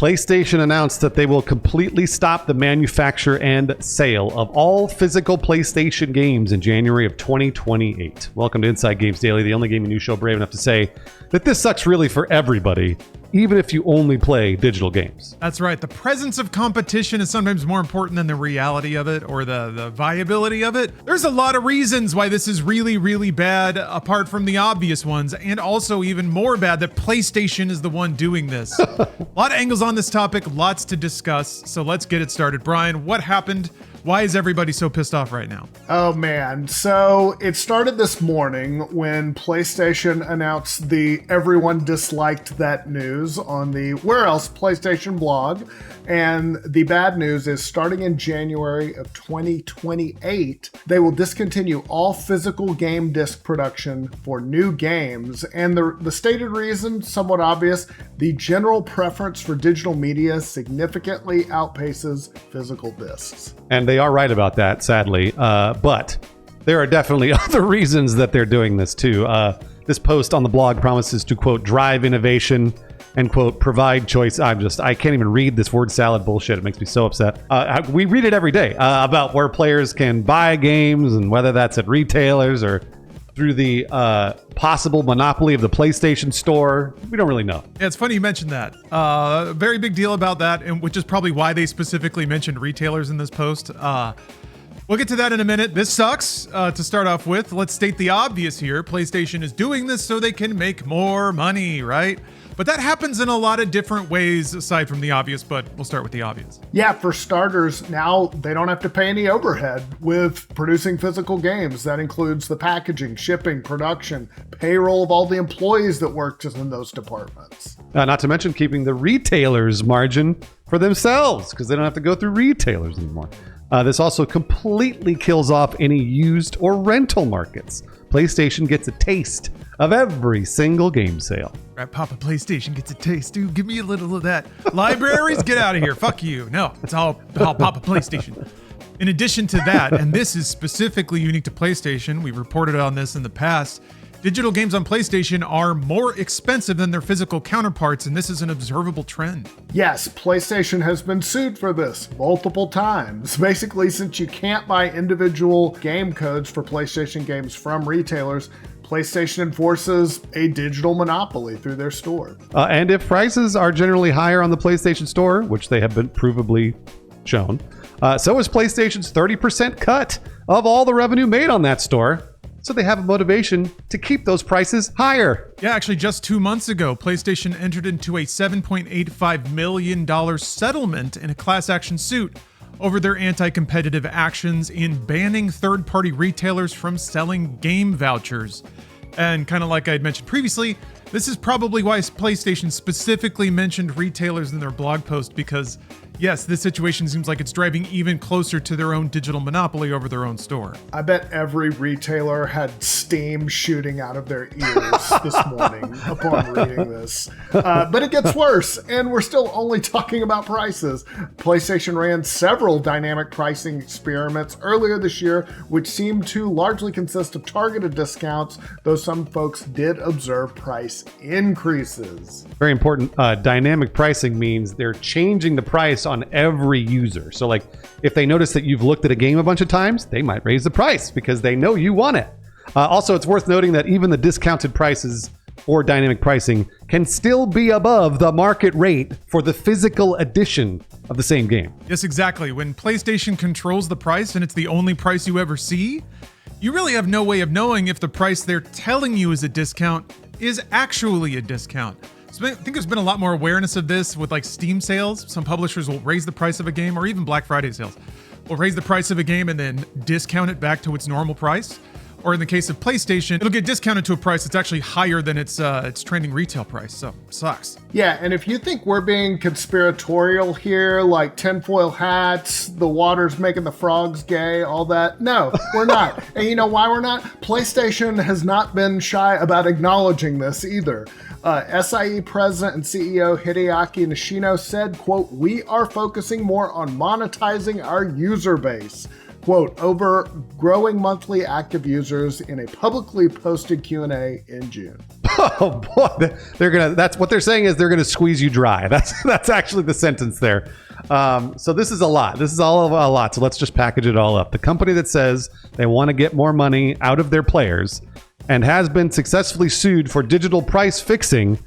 PlayStation announced that they will completely stop the manufacture and sale of all physical PlayStation games in January of 2028. Welcome to Inside Games Daily, the only gaming news show brave enough to say that this sucks really for everybody, even if you only play digital games. That's right. The presence of competition is sometimes more important than the reality of it or the viability of it. There's a lot of reasons why this is really, really bad, apart from the obvious ones, and also even more bad that PlayStation is the one doing this. A lot of angles on this topic, lots to discuss, so let's get it started. Brian, what happened? Why is everybody so pissed off right now? Oh man, so it started this morning when PlayStation announced the everyone disliked that news on the Where Else PlayStation blog. And the bad news is starting in January of 2028, they will discontinue all physical game disc production for new games. And the stated reason, somewhat obvious, the general preference for digital media significantly outpaces physical discs. And they are right about that, sadly. But there are definitely other reasons that they're doing this too. This post on the blog promises to, quote, drive innovation and, quote, provide choice. I can't even read this word salad bullshit. It makes me so upset. We read it every day about where players can buy games and whether that's at retailers or through the possible monopoly of the PlayStation Store. We don't really know. Yeah, it's funny you mentioned that. A very big deal about that, and which is probably why they specifically mentioned retailers in this post. We'll get to that in a minute. This sucks to start off with. Let's state the obvious here. PlayStation is doing this so they can make more money, right? But that happens in a lot of different ways aside from the obvious, but we'll start with the obvious. Yeah, for starters, now they don't have to pay any overhead with producing physical games. That includes the packaging, shipping, production, payroll of all the employees that worked in those departments. Not to mention keeping the retailers' margin for themselves because they don't have to go through retailers anymore. This also completely kills off any used or rental markets. PlayStation gets a taste of every single game sale. Right, Papa PlayStation gets a taste. Dude, give me a little of that. Libraries, get out of here. Fuck you. No, it's all Papa PlayStation. In addition to that, and this is specifically unique to PlayStation, we've reported on this in the past, digital games on PlayStation are more expensive than their physical counterparts, and this is an observable trend. Yes, PlayStation has been sued for this multiple times. Basically, since you can't buy individual game codes for PlayStation games from retailers, PlayStation enforces a digital monopoly through their store. And if prices are generally higher on the PlayStation Store, which they have been provably shown, so is PlayStation's 30% cut of all the revenue made on that store. So they have a motivation to keep those prices higher. Yeah, actually, just 2 months ago, PlayStation entered into a $7.85 million settlement in a class action suit over their anti-competitive actions in banning third-party retailers from selling game vouchers. And kind of like I had mentioned previously, this is probably why PlayStation specifically mentioned retailers in their blog post, because yes, this situation seems like it's driving even closer to their own digital monopoly over their own store. I bet every retailer had steam shooting out of their ears this morning upon reading this. But it gets worse, and we're still only talking about prices. PlayStation ran several dynamic pricing experiments earlier this year, which seemed to largely consist of targeted discounts, though some folks did observe price increases. Very important. Dynamic pricing means they're changing the price on every user. So like if they notice that you've looked at a game a bunch of times, they might raise the price because they know you want it. Also, it's worth noting that even the discounted prices for dynamic pricing can still be above the market rate for the physical edition of the same game. Yes, exactly. When PlayStation controls the price and it's the only price you ever see, you really have no way of knowing if the price they're telling you is a discount is actually a discount. So I think there's been a lot more awareness of this with like Steam sales. Some publishers will raise the price of a game, or even Black Friday sales will raise the price of a game and then discount it back to its normal price. Or in the case of PlayStation, it'll get discounted to a price that's actually higher than its trending retail price. So it sucks. Yeah, and if you think we're being conspiratorial here, like tinfoil hats, the water's making the frogs gay, all that, no, we're not. And you know why we're not? PlayStation has not been shy about acknowledging this either. SIE President and CEO Hideaki Nishino said, quote, "We are focusing more on monetizing our user base." Quote, over growing monthly active users in a publicly posted Q&A in June. Oh boy, that's what they're saying is they're gonna squeeze you dry. That's actually the sentence there. So this is a lot. This is all of a lot. So let's just package it all up. The company that says they want to get more money out of their players and has been successfully sued for digital price fixing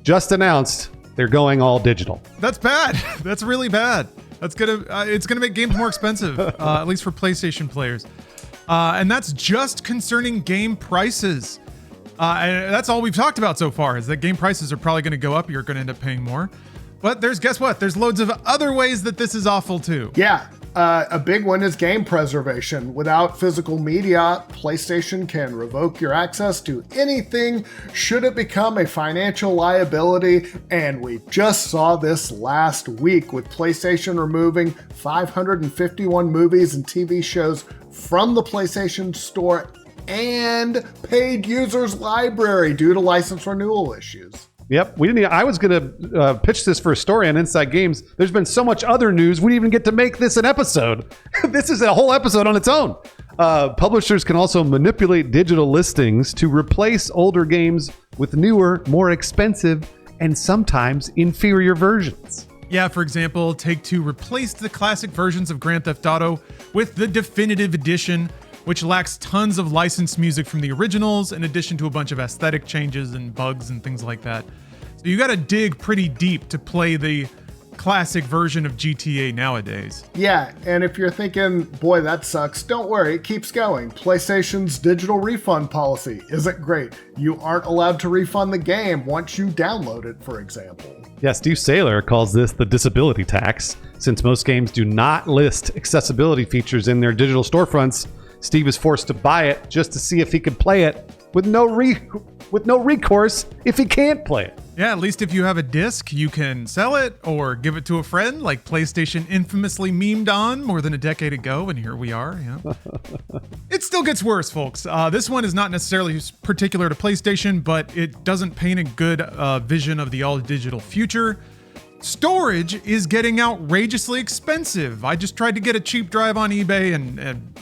just announced they're going all digital. That's bad. That's really bad. It's gonna make games more expensive, at least for PlayStation players. And that's just concerning game prices. And that's all we've talked about so far is that game prices are probably going to go up. You're going to end up paying more. But guess what? There's loads of other ways that this is awful too. Yeah. A big one is game preservation. Without physical media, PlayStation can revoke your access to anything should it become a financial liability. And we just saw this last week with PlayStation removing 551 movies and TV shows from the PlayStation Store and paid users library due to license renewal issues. Yep, I was going to pitch this for a story on Inside Games. There's been so much other news, we didn't even get to make this an episode. This is a whole episode on its own. Publishers can also manipulate digital listings to replace older games with newer, more expensive, and sometimes inferior versions. Yeah, for example, Take-Two replaced the classic versions of Grand Theft Auto with the Definitive Edition, which lacks tons of licensed music from the originals, in addition to a bunch of aesthetic changes and bugs and things like that. So you gotta dig pretty deep to play the classic version of GTA nowadays. Yeah, and if you're thinking, boy, that sucks, don't worry, it keeps going. PlayStation's digital refund policy isn't great. You aren't allowed to refund the game once you download it, for example. Yeah, Steve Saylor calls this the disability tax. Since most games do not list accessibility features in their digital storefronts, Steve is forced to buy it just to see if he can play it with no recourse if he can't play it. Yeah, at least if you have a disc, you can sell it or give it to a friend, like PlayStation infamously memed on more than a decade ago, and here we are. Yeah. It still gets worse, folks. This one is not necessarily particular to PlayStation, but it doesn't paint a good vision of the all-digital future. Storage is getting outrageously expensive. I just tried to get a cheap drive on eBay and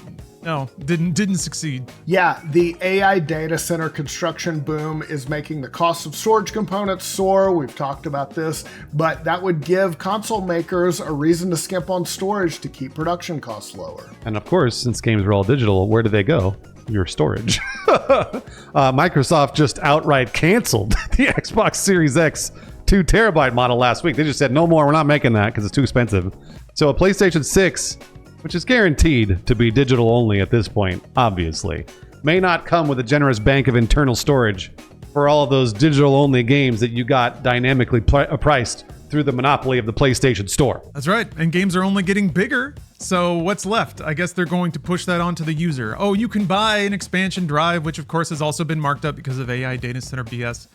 no, didn't succeed. Yeah, the AI data center construction boom is making the cost of storage components soar. We've talked about this, but that would give console makers a reason to skimp on storage to keep production costs lower. And of course, since games are all digital, where do they go? Your storage. Microsoft just outright canceled the Xbox Series X 2 terabyte model last week. They just said, no more, we're not making that because it's too expensive. So a PlayStation 6, which is guaranteed to be digital only at this point, obviously, may not come with a generous bank of internal storage for all of those digital only games that you got dynamically priced through the monopoly of the PlayStation Store. That's right, and games are only getting bigger, so what's left? I guess they're going to push that onto the user. Oh, you can buy an expansion drive, which of course has also been marked up because of AI data center BS.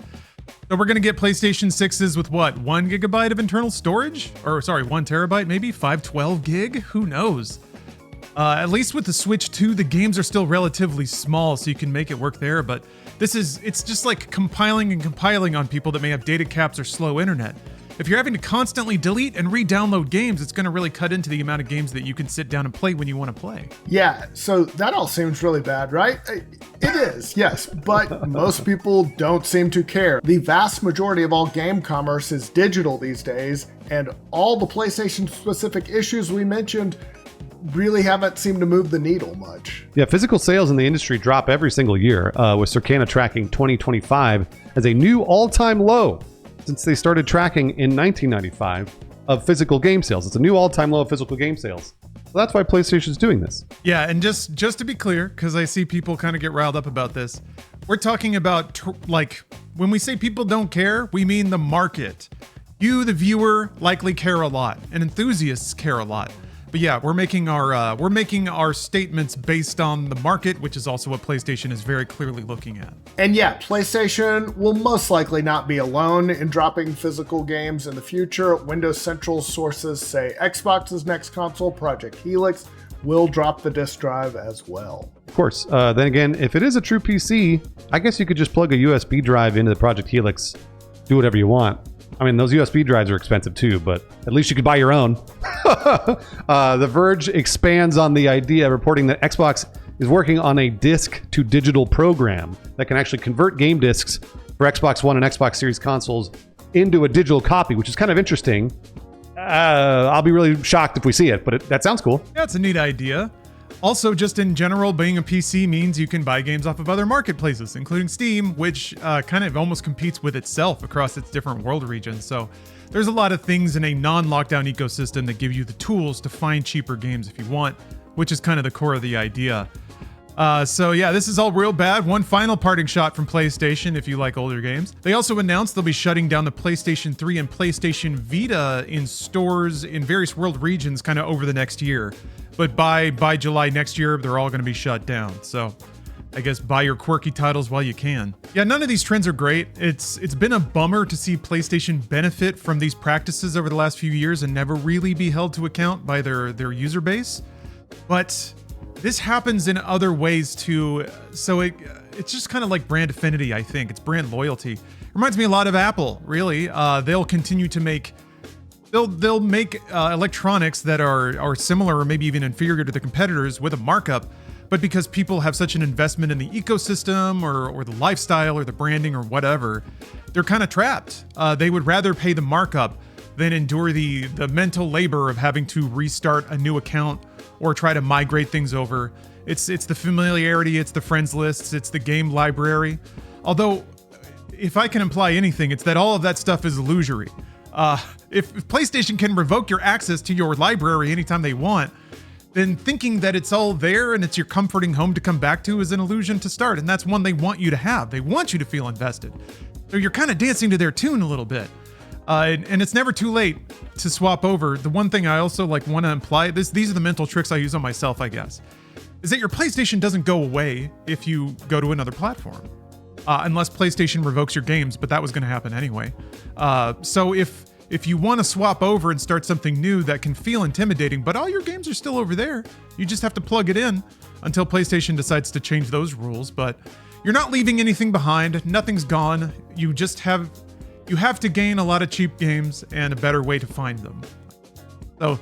So we're going to get PlayStation 6s with what, 1 gigabyte of internal storage? Or sorry, 1 terabyte maybe? 512 gig? Who knows? At least with the Switch 2, the games are still relatively small, so you can make it work there, but it's just like compiling and compiling on people that may have data caps or slow internet. If you're having to constantly delete and re-download games, it's going to really cut into the amount of games that you can sit down and play when you want to play. Yeah, so that all seems really bad, right? It is, yes, but most people don't seem to care. The vast majority of all game commerce is digital these days, and all the PlayStation-specific issues we mentioned really haven't seemed to move the needle much. Yeah, physical sales in the industry drop every single year, with Circana tracking 2025 as a new all-time low since they started tracking in 1995 of physical game sales. It's a new all-time low of physical game sales. So that's why PlayStation's doing this. Yeah, and just to be clear, because I see people kind of get riled up about this, we're talking about, when we say people don't care, we mean the market. You, the viewer, likely care a lot, and enthusiasts care a lot. But yeah, we're making our statements based on the market, which is also what PlayStation is very clearly looking at. And yeah, PlayStation will most likely not be alone in dropping physical games in the future. Windows Central sources say Xbox's next console, Project Helix, will drop the disk drive as well. Of course. Then again, if it is a true PC, I guess you could just plug a USB drive into the Project Helix, do whatever you want. I mean, those USB drives are expensive too, but at least you could buy your own. The Verge expands on the idea, reporting that Xbox is working on a disc-to-digital program that can actually convert game discs for Xbox One and Xbox Series consoles into a digital copy, which is kind of interesting. I'll be really shocked if we see it, but that sounds cool. Yeah, it's a neat idea. Also, just in general, being a PC means you can buy games off of other marketplaces, including Steam, which kind of almost competes with itself across its different world regions. So there's a lot of things in a non-lockdown ecosystem that give you the tools to find cheaper games if you want, which is kind of the core of the idea. So yeah, this is all real bad. One final parting shot from PlayStation if you like older games. They also announced they'll be shutting down the PlayStation 3 and PlayStation Vita in stores in various world regions kind of over the next year. But by July next year, they're all going to be shut down. So I guess buy your quirky titles while you can. Yeah, none of these trends are great. It's been a bummer to see PlayStation benefit from these practices over the last few years and never really be held to account by their user base. But this happens in other ways too. So it's just kind of like brand affinity, I think. It's brand loyalty. It reminds me a lot of Apple, really. They'll continue to make They'll make electronics that are similar or maybe even inferior to the competitors with a markup, but because people have such an investment in the ecosystem or the lifestyle or the branding or whatever, they're kind of trapped. They would rather pay the markup than endure the mental labor of having to restart a new account or try to migrate things over. It's the familiarity, it's the friends lists, it's the game library. Although, if I can imply anything, it's that all of that stuff is illusory. If PlayStation can revoke your access to your library anytime they want, then thinking that it's all there and it's your comforting home to come back to is an illusion to start. And that's one they want you to have. They want you to feel invested. So you're kind of dancing to their tune a little bit. And it's never too late to swap over. The one thing I also want to imply, these are the mental tricks I use on myself, I guess, is that your PlayStation doesn't go away if you go to another platform. Unless PlayStation revokes your games, but that was going to happen anyway. So if you want to swap over and start something new that can feel intimidating, but all your games are still over there, you just have to plug it in until PlayStation decides to change those rules. But you're not leaving anything behind. Nothing's gone. You have to gain a lot of cheap games and a better way to find them. So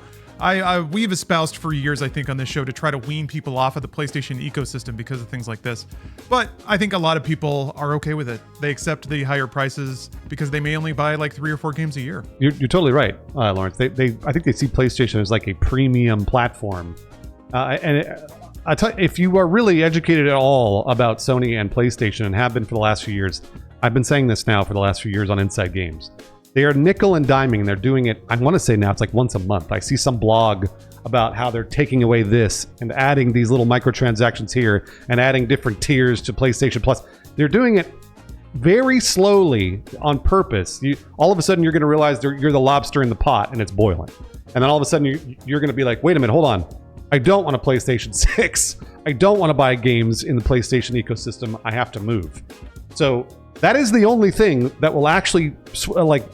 we've espoused for years, I think, on this show to try to wean people off of the PlayStation ecosystem because of things like this. But I think a lot of people are okay with it. They accept the higher prices because they may only buy like 3 or 4 games a year. You're totally right, Lawrence. I think they see PlayStation as like a premium platform. I tell you, if you are really educated at all about Sony and PlayStation and have been for the last few years, I've been saying this now for the last few years on Inside Games. They are nickel and diming, and they're doing it, I want to say now it's like once a month. I see some blog about how they're taking away this and adding these little microtransactions here and adding different tiers to PlayStation Plus. They're doing it very slowly on purpose. All of a sudden, you're going to realize you're the lobster in the pot and it's boiling. And then all of a sudden, you're going to be like, wait a minute, hold on. I don't want a PlayStation 6. I don't want to buy games in the PlayStation ecosystem. I have to move. So that is the only thing that will actually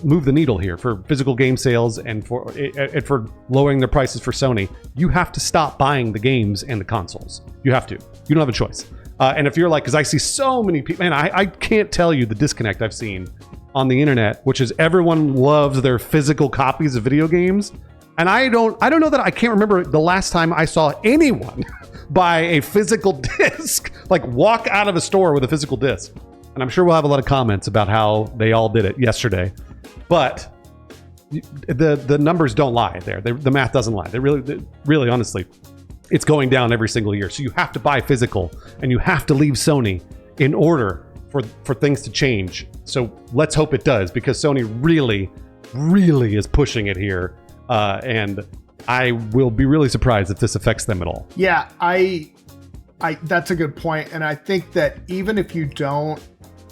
move the needle here for physical game sales and for lowering the prices for Sony. You have to stop buying the games and the consoles. You have to. You don't have a choice. And if you're because I see so many people, man, I can't tell you the disconnect I've seen on the internet, which is everyone loves their physical copies of video games. And I don't know that I can't remember the last time I saw anyone buy a physical disc, walk out of a store with a physical disc. And I'm sure we'll have a lot of comments about how they all did it yesterday. But the numbers don't lie there. The math doesn't lie. They really, honestly, it's going down every single year. So you have to buy physical and you have to leave Sony in order for things to change. So let's hope it does, because Sony really, really is pushing it here. And I will be really surprised if this affects them at all. Yeah, I that's a good point. And I think that even if you don't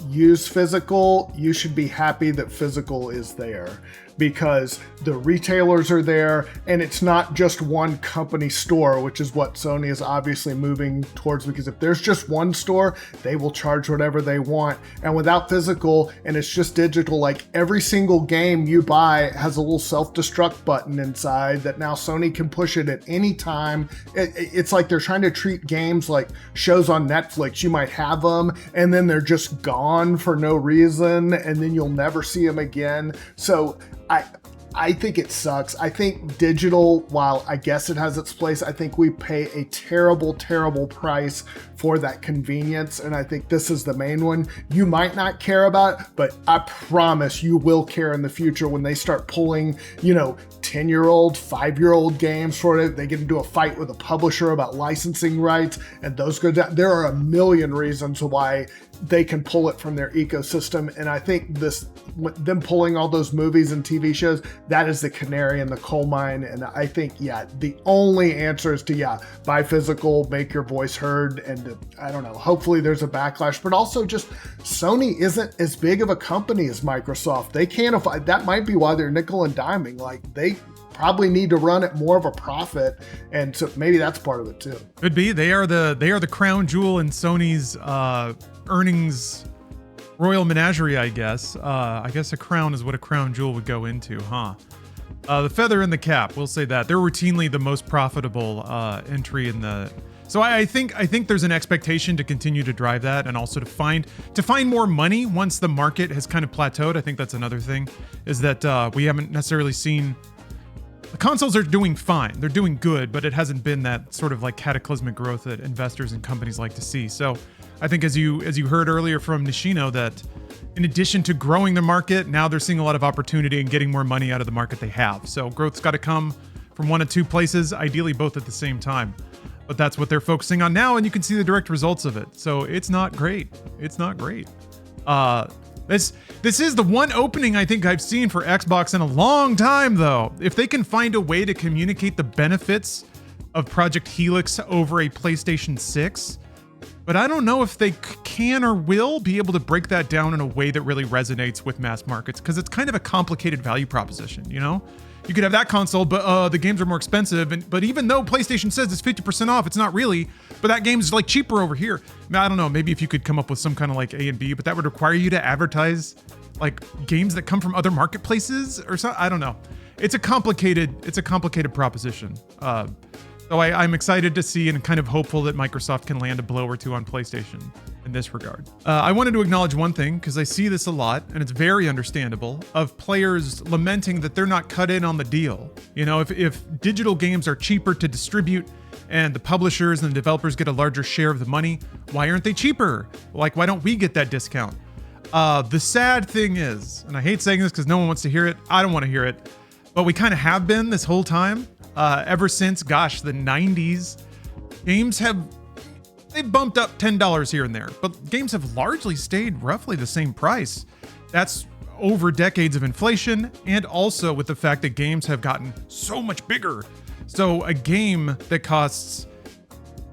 use physical, you should be happy that physical is there, because the retailers are there and it's not just one company store, which is what Sony is obviously moving towards, because if there's just one store, they will charge whatever they want. And without physical and it's just digital, every single game you buy has a little self-destruct button inside that now Sony can push it at any time. It's like they're trying to treat games like shows on Netflix. You might have them and then they're just gone for no reason and then you'll never see them again. So I think it sucks. I think digital, while I guess it has its place, I think we pay a terrible, terrible price for that convenience. And I think this is the main one. You might not care about, but I promise you will care in the future when they start pulling, 10-year-old, 5-year-old games for it. They get into a fight with a publisher about licensing rights, and those go down. There are a million reasons why they can pull it from their ecosystem. And I think them pulling all those movies and TV shows, that is the canary in the coal mine. And I think, the only answer is to, buy physical, make your voice heard. And I don't know, hopefully there's a backlash, but also just Sony isn't as big of a company as Microsoft. They can't afford, that might be why they're nickel and diming. Like, they probably need to run at more of a profit, and so maybe that's part of it too. Could be. They are the crown jewel in Sony's earnings royal menagerie, I guess. I guess a crown is what a crown jewel would go into, huh? The feather in the cap, we'll say that. They're routinely the most profitable entry in the... So I think there's an expectation to continue to drive that, and also to find more money once the market has kind of plateaued. I think that's another thing, is that we haven't necessarily seen... The consoles are doing fine. They're doing good, but it hasn't been that sort of like cataclysmic growth that investors and companies like to see. So I think as you heard earlier from Nishino, that in addition to growing the market, now they're seeing a lot of opportunity and getting more money out of the market they have. So growth's got to come from one of two places, ideally both at the same time. But that's what they're focusing on now, and you can see the direct results of it. So it's not great. It's not great. This is the one opening I think I've seen for Xbox in a long time, though. If they can find a way to communicate the benefits of Project Helix over a PlayStation 6, but I don't know if they can or will be able to break that down in a way that really resonates with mass markets, because it's kind of a complicated value proposition, You could have that console, but the games are more expensive. But even though PlayStation says it's 50% off, it's not really. But that game's like cheaper over here. I don't know. Maybe if you could come up with some kind of like A and B, but that would require you to advertise like games that come from other marketplaces or something. I don't know. It's a complicated proposition. So I'm excited to see and kind of hopeful that Microsoft can land a blow or two on PlayStation in this regard. I wanted to acknowledge one thing, because I see this a lot, and it's very understandable, of players lamenting that they're not cut in on the deal. If digital games are cheaper to distribute and the publishers and the developers get a larger share of the money, why aren't they cheaper? Like, why don't we get that discount? The sad thing is, and I hate saying this because no one wants to hear it, I don't want to hear it, but we kind of have been this whole time. Ever since, the 90s, games they've bumped up $10 here and there, but games have largely stayed roughly the same price. That's over decades of inflation, and also with the fact that games have gotten so much bigger. So a game that costs,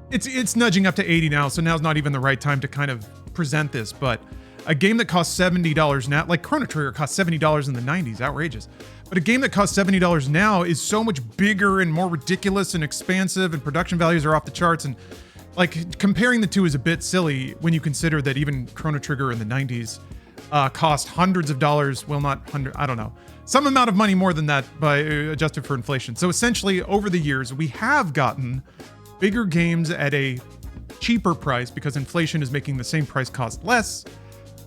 it's nudging up to 80 now, so now's not even the right time to kind of present this, but a game that costs $70 now, like Chrono Trigger cost $70 in the 90s, outrageous. But a game that costs $70 now is so much bigger and more ridiculous and expansive, and production values are off the charts. And like, comparing the two is a bit silly when you consider that even Chrono Trigger in the 90s cost hundreds of dollars. Well, not hundred, I don't know. Some amount of money more than that by adjusted for inflation. So essentially, over the years, we have gotten bigger games at a cheaper price because inflation is making the same price cost less.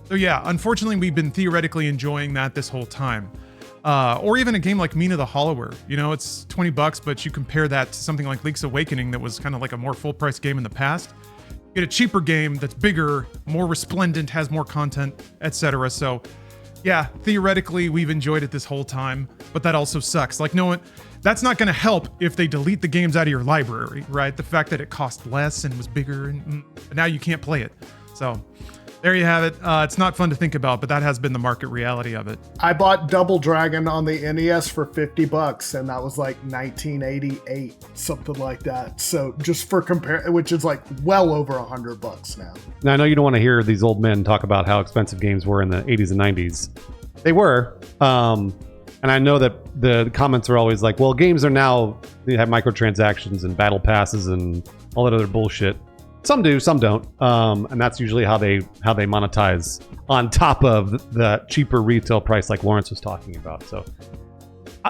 So yeah, unfortunately, we've been theoretically enjoying that this whole time. Or even a game like Mina the Hollower. It's $20, but you compare that to something like Link's Awakening that was kind of like a more full-price game in the past. You get a cheaper game that's bigger, more resplendent, has more content, etc. So yeah, theoretically, we've enjoyed it this whole time, but that also sucks. Like, no one, that's not going to help if they delete the games out of your library, right? The fact that it cost less and was bigger, and now you can't play it. So there you have it. It's not fun to think about, but that has been the market reality of it. I bought Double Dragon on the NES for $50, and that was like 1988, something like that. So just for compare, which is like well over $100 now. Now I know you don't want to hear these old men talk about how expensive games were in the 80s and 90s. They were, and I know that the comments are always like, "Well, games are now they have microtransactions and battle passes and all that other bullshit." Some do, some don't, and that's usually how they monetize on top of the cheaper retail price, like Lawrence was talking about. So,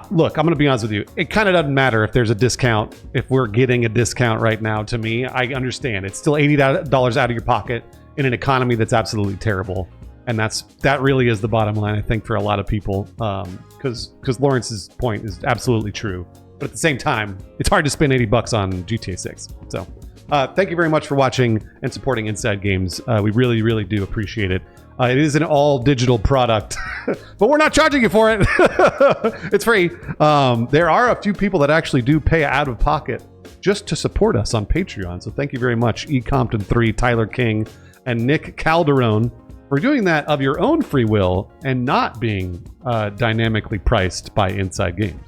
look, I'm going to be honest with you. It kind of doesn't matter if there's a discount. If we're getting a discount right now, to me, I understand it's still $80 out of your pocket in an economy that's absolutely terrible, And that really is the bottom line, I think, for a lot of people, because Lawrence's point is absolutely true. But at the same time, it's hard to spend $80 on GTA 6. So thank you very much for watching and supporting Inside Games. We really, really do appreciate it. It is an all digital product, but we're not charging you for it. It's free. There are a few people that actually do pay out of pocket just to support us on Patreon. So thank you very much, E. Compton 3, Tyler King, and Nick Calderon, for doing that of your own free will and not being dynamically priced by Inside Games.